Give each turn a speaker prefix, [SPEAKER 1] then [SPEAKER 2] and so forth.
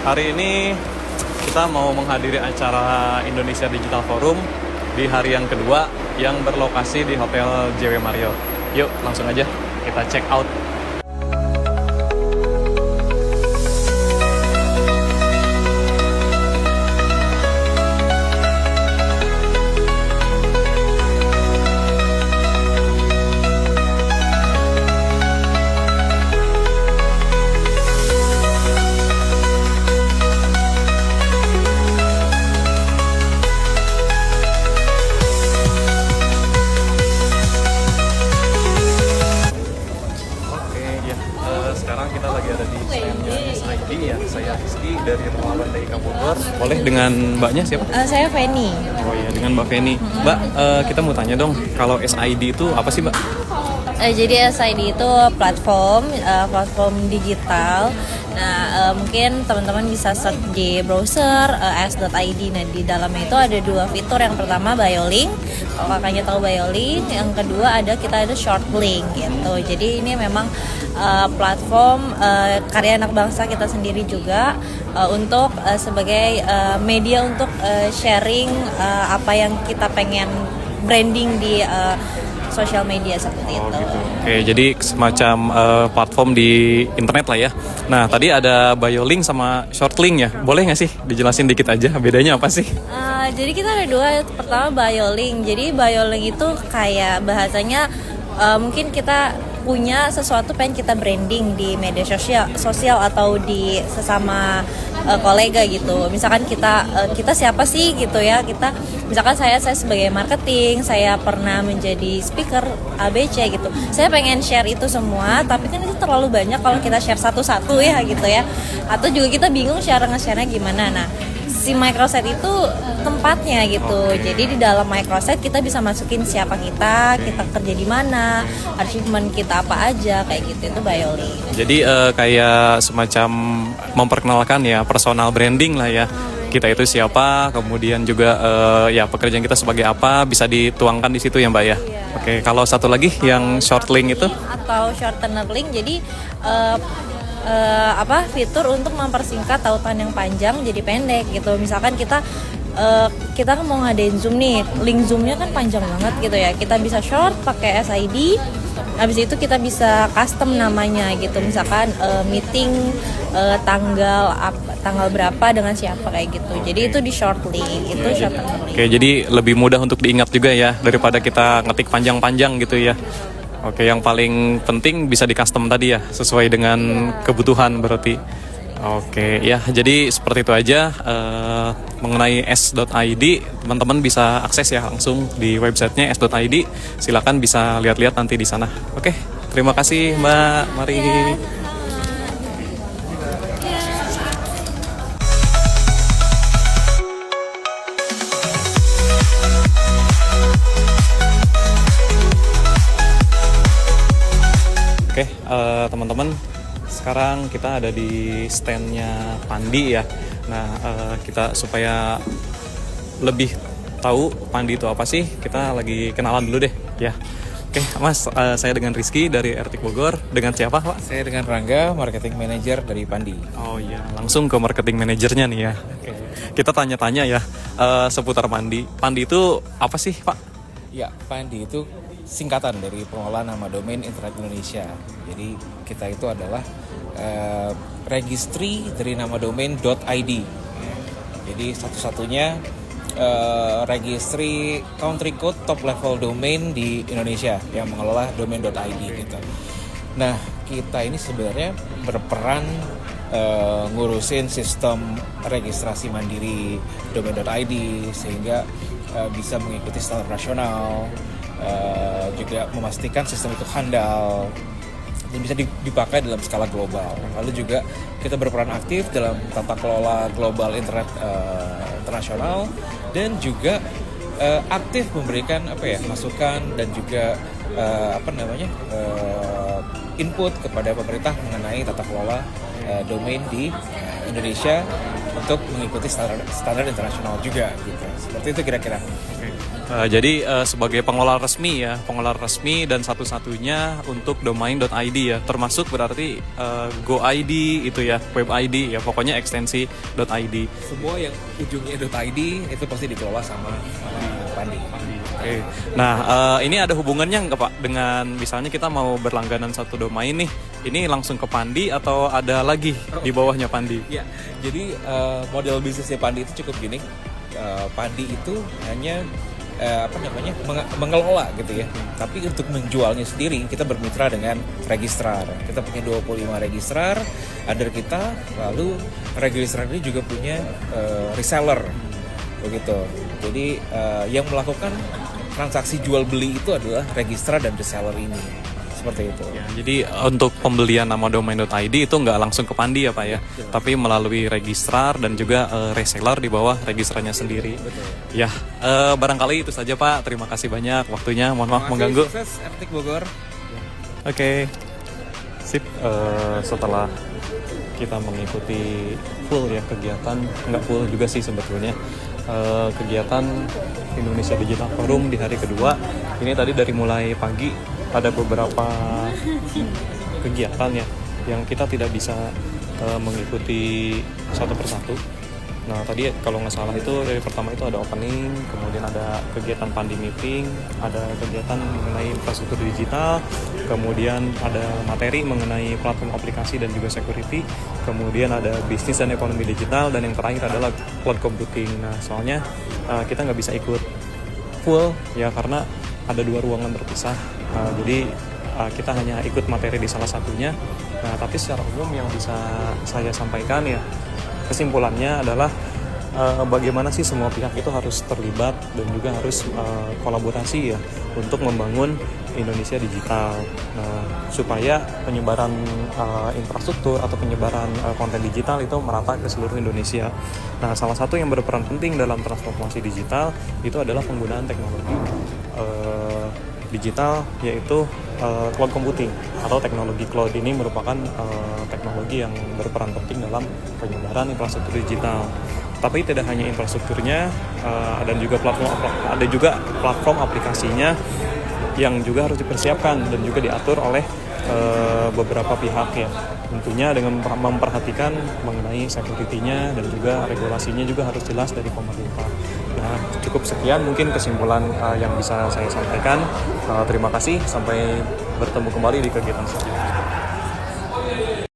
[SPEAKER 1] Hari ini kita mau menghadiri acara Indonesia Digital Forum di hari yang kedua yang berlokasi di Hotel JW Marriott. Yuk langsung aja kita check out. Sekarang kita lagi ada di standnya SID ya. Saya Rizky dari Rumah Bandai Bogor. Boleh dengan mbaknya siapa?
[SPEAKER 2] Saya Feni.
[SPEAKER 1] Oh iya, dengan Mbak Feni. Mbak, kita mau tanya dong, kalau SID itu apa sih Mbak?
[SPEAKER 2] Jadi SID itu platform digital. Nah, mungkin teman-teman bisa search di browser s.id. Nah, di dalamnya itu ada dua fitur. Yang pertama BioLink. Kalau kakaknya tahu BioLink, yang kedua kita ada ShortLink gitu. Jadi ini memang platform karya anak bangsa kita sendiri juga untuk sebagai media untuk sharing apa yang kita pengen branding di sosial media seperti itu.
[SPEAKER 1] Gitu. Oke, jadi semacam platform di internet lah ya. Nah, tadi ada BioLink sama ShortLink ya. Boleh nggak sih dijelasin dikit aja bedanya apa sih?
[SPEAKER 2] Jadi kita ada dua. Pertama BioLink. Jadi BioLink itu kayak bahasanya mungkin kita punya sesuatu pengen kita branding di media sosial atau di sesama kolega gitu. Misalkan kita siapa sih gitu ya, misalkan saya sebagai marketing, saya pernah menjadi speaker ABC gitu. Saya pengen share itu semua, tapi kan itu terlalu banyak kalau kita share satu-satu ya gitu ya. Atau juga kita bingung nge-share-nya gimana. Nah, si microsite itu tempatnya gitu. Jadi di dalam microsite kita bisa masukin siapa kita kerja di mana, achievement kita apa aja kayak gitu. Itu BioLink.
[SPEAKER 1] Jadi kayak semacam memperkenalkan ya, personal branding lah ya. Kita itu siapa, kemudian juga ya pekerjaan kita sebagai apa bisa dituangkan di situ ya Mbak ya.
[SPEAKER 2] Iya.
[SPEAKER 1] Oke, kalau satu lagi yang ShortLink itu
[SPEAKER 2] atau shortener link. Jadi fitur untuk mempersingkat tautan yang panjang jadi pendek gitu. Misalkan kita kan mau ngadain Zoom nih, link Zoom-nya kan panjang banget gitu ya. Kita bisa short pakai SID. Habis itu kita bisa custom namanya gitu. Misalkan meeting tanggal berapa dengan siapa kayak gitu. Jadi itu di short link, itu short link.
[SPEAKER 1] Oke, jadi lebih mudah untuk diingat juga ya daripada kita ngetik panjang-panjang gitu ya. Oke, yang paling penting bisa di custom tadi ya, sesuai dengan kebutuhan berarti. Oke, ya jadi seperti itu aja mengenai s.id. Teman-teman bisa akses ya langsung di websitenya s.id. Silakan bisa lihat-lihat nanti di sana. Oke, terima kasih Mbak. Mari. Oke, teman-teman, sekarang kita ada di standnya Pandi ya. Nah, kita supaya lebih tahu Pandi itu apa sih, kita lagi kenalan dulu deh ya. Oke, Mas, saya dengan Rizky dari Ertik Bogor. Dengan siapa, Pak?
[SPEAKER 3] Saya dengan Rangga, marketing manager dari Pandi.
[SPEAKER 1] Oh iya, langsung ke marketing manajernya nih ya. Oke. Kita tanya-tanya ya seputar Pandi. Pandi itu apa sih, Pak?
[SPEAKER 3] Ya, Pandi itu singkatan dari pengelola nama domain internet Indonesia. Jadi kita itu adalah registry dari nama domain.id. Jadi satu-satunya registry country code top level domain di Indonesia yang mengelola domain.id gitu. Nah, kita ini sebenarnya berperan ngurusin sistem registrasi mandiri domain.id sehingga bisa mengikuti standar nasional, juga memastikan sistem itu handal dan bisa dipakai dalam skala global. Lalu juga kita berperan aktif dalam tata kelola global internet internasional dan juga aktif memberikan masukan dan juga input kepada pemerintah mengenai tata kelola domain di Indonesia untuk mengikuti standar internasional juga gitu. Seperti itu kira-kira.
[SPEAKER 1] Jadi sebagai pengelola resmi dan satu-satunya untuk domain.id ya, termasuk berarti GoID itu ya, web ID ya, pokoknya ekstensi .id.
[SPEAKER 3] Semua yang ujungnya .id itu pasti dikelola sama Pandi.
[SPEAKER 1] Oke. Nah, ini ada hubungannya nggak Pak dengan misalnya kita mau berlangganan satu domain nih, ini langsung ke Pandi atau ada lagi di bawahnya Pandi?
[SPEAKER 3] Ya, jadi model bisnisnya Pandi itu cukup gini. Pandi itu hanya mengelola gitu ya. Tapi untuk menjualnya sendiri kita bermitra dengan registrar. Kita punya 25 registrar under kita, lalu registrar ini juga punya reseller begitu. Jadi yang melakukan transaksi jual beli itu adalah registrar dan reseller ini. Seperti itu.
[SPEAKER 1] Ya, jadi untuk pembelian nama domain.id itu nggak langsung ke Pandi ya Pak ya, tapi melalui registrar dan juga reseller di bawah registrarnya sendiri.
[SPEAKER 3] Betul.
[SPEAKER 1] Ya, barangkali itu saja Pak. Terima kasih banyak waktunya. Mohon maaf mengganggu.
[SPEAKER 3] Sukses Ertik Bogor.
[SPEAKER 1] Oke. Sip. Setelah kita mengikuti full ya kegiatan, nggak full juga sih sebetulnya, kegiatan Indonesia Digital Forum di hari kedua. Ini tadi dari mulai pagi ada beberapa kegiatan ya yang kita tidak bisa mengikuti satu persatu. Nah tadi kalau nggak salah itu dari pertama itu ada opening, kemudian ada kegiatan Pandi meeting, ada kegiatan mengenai infrastruktur digital, kemudian ada materi mengenai platform aplikasi dan juga security, kemudian ada bisnis dan ekonomi digital, dan yang terakhir adalah cloud computing. Nah soalnya kita nggak bisa ikut full ya karena ada 2 ruangan terpisah. Jadi kita hanya ikut materi di salah satunya. Nah, tapi secara umum yang bisa saya sampaikan ya, kesimpulannya adalah bagaimana sih semua pihak itu harus terlibat dan juga harus kolaborasi ya untuk membangun Indonesia digital. Nah, supaya penyebaran infrastruktur atau penyebaran konten digital itu merata ke seluruh Indonesia. Nah, salah satu yang berperan penting dalam transformasi digital itu adalah penggunaan teknologi digital, yaitu cloud computing atau teknologi cloud. Ini merupakan teknologi yang berperan penting dalam penyebaran infrastruktur digital. Tapi tidak hanya infrastrukturnya, dan juga platform aplikasinya yang juga harus dipersiapkan dan juga diatur oleh beberapa pihak ya. Tentunya dengan memperhatikan mengenai security-nya dan juga regulasinya juga harus jelas dari pemerintah. Nah, cukup sekian mungkin kesimpulan yang bisa saya sampaikan. Terima kasih, sampai bertemu kembali di kegiatan selanjutnya.